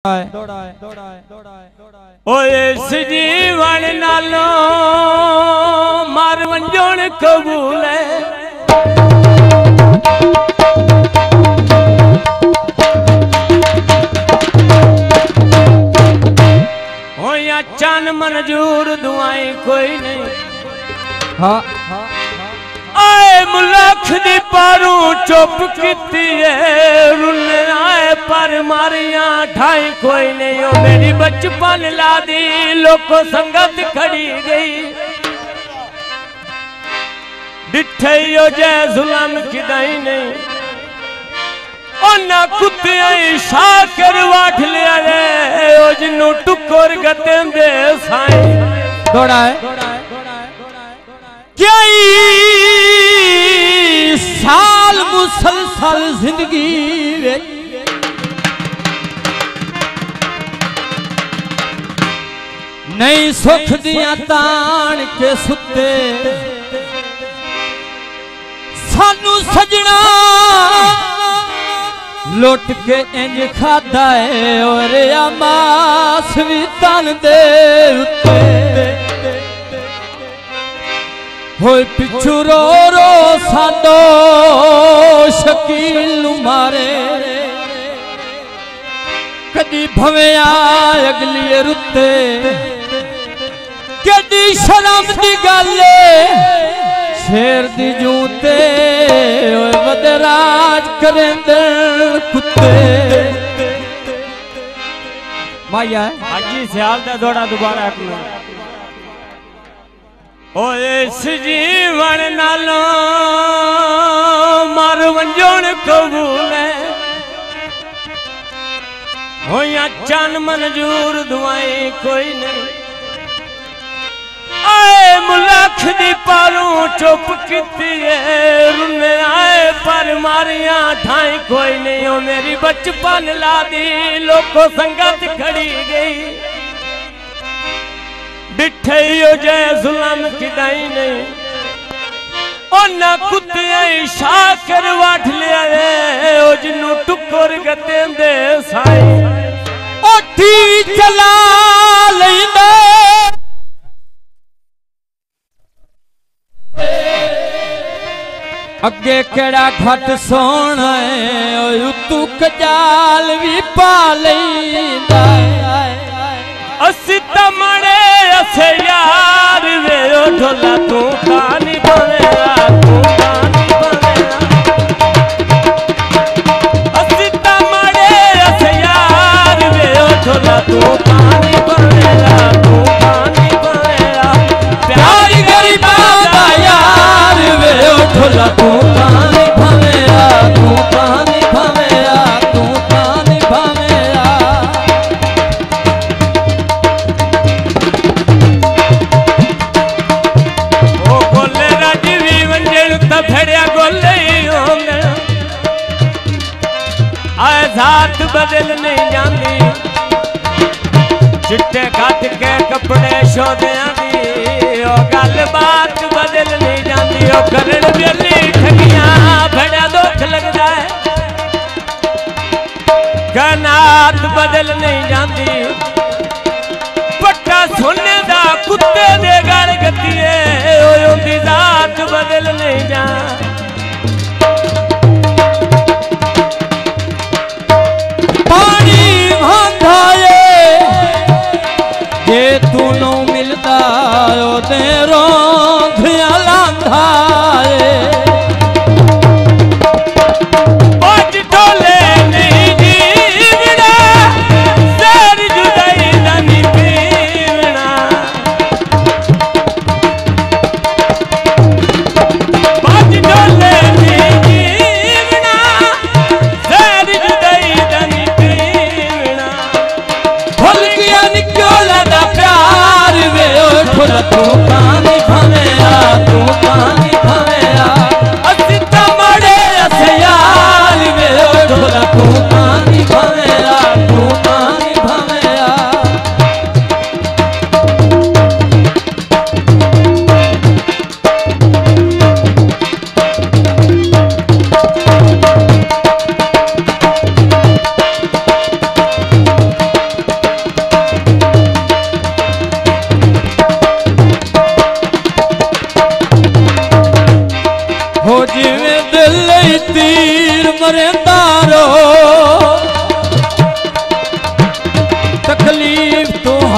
इस जीवन नालों मार वंजोण कबूल है। हो या चन मंजूर दुआएं कोई नहीं। हाँ आए मुलख दी पारू चुप कीती है रुल आए पर मारिया ढाई कोई नहीं। हो मेरी बचपन ला दी लोको संगत खड़ी गई डिठे हो जय जुलम किदाई नहीं। ओना कुत्ते शाकर वाठ लिया रे जिन्नू टुकोर गते दे साई दौड़ा है क्या साल मुसलसल जिंदगी रे नहीं सुख दिया तान के सुते सानू सजना लुट के इंज खादा है और मास भी तन दे उत्ते होए पिछू रो रो साडो शकील मारे कदी भवे आए अगली रुते कदी शर्म दी गले शेर दी जूते वदराज करेंदर कुत्ते माया हाजी सियाल दा दौड़ा दोबारा ओ इस जीवन नालों मार वंजोण कबूल है। हो या चन मंजूर दुआएं कोई नहीं। आए मुलख दी पारू चुप कीती है रुन आए पर मारिया ढाई कोई नहीं। हो मेरी बचपन ला दी लोको संगत खड़ी गई डिठे हो जय जुलम किदाई नहीं। ओना कुत्ते शाकर वाठ लिया रे जिन्नू टुकोर गते दे साई ओ टीवी चला लेंदे अगे केड़ा घट सोना है तू कजाल भी पा लेंदा असी तमड़े असे यार वे ढोला तू कानी बनेगा तू कानी बनेगा असी तमड़े असे यार वे ढोला तू कानी बनेगा तू कानी बनेगा प्यारी गरीबा दा यार वे ढोला तू कानी बनेगा तू कानी बनेगा तू कानी बनेगा। जात बदल नहीं जाती चिट्टे कट के कपड़े शोदियां दी गल बात बदल नहीं जाती। करण बेली ठगियां बड़ा दुख लगता है गनात बदल नहीं जाती। पट्टा सोने दा कुत्ते दे गल गती है उनकी जात बदल नहीं जा। जे तू नो मिलता दे रोंधिया लांधा आज ढोले नहीं जीवना सर जुदाई नहीं पीवना आज ढोले नहीं जीवना सर जुदाई नहीं पीवना भूल गया निकोला तू पानी भमेरा तू पानी भमेरा असी तमड़े असे यार वे ढोला तू पानी भमेरा तू पानी भमेरा।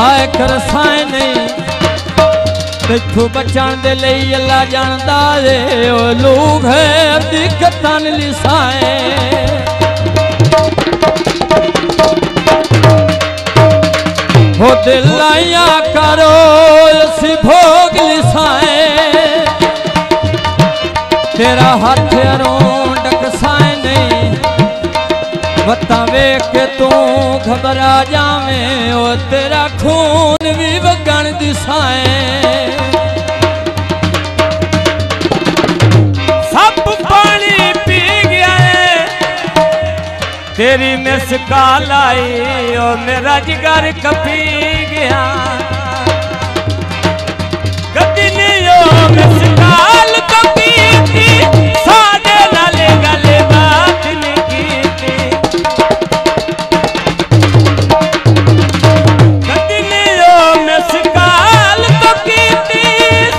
हाय कर साए नहीं तू बचन दे लई अल्लाह जानदा है ओ लोग है दिक्कतन लिसाए हो दिल लाया करो सी भोग लिसाए तेरा हाथ अरों डकसाए नहीं बता वेख के तू घबरा जावे ओ तेरा खून भी वगण दिसाए तेरी मिसकाल आई और मेरा जिगर कपी गया कभी नहीं ओ मिसकाल कपी थी सादे नाले गले बात नहीं की थी कभी नहीं ओ मिसकाल कपी थी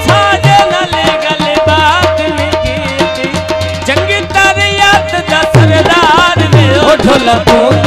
सादे नाले गले बात नहीं की थी जंगी तारियात दा सरदार ढोला तू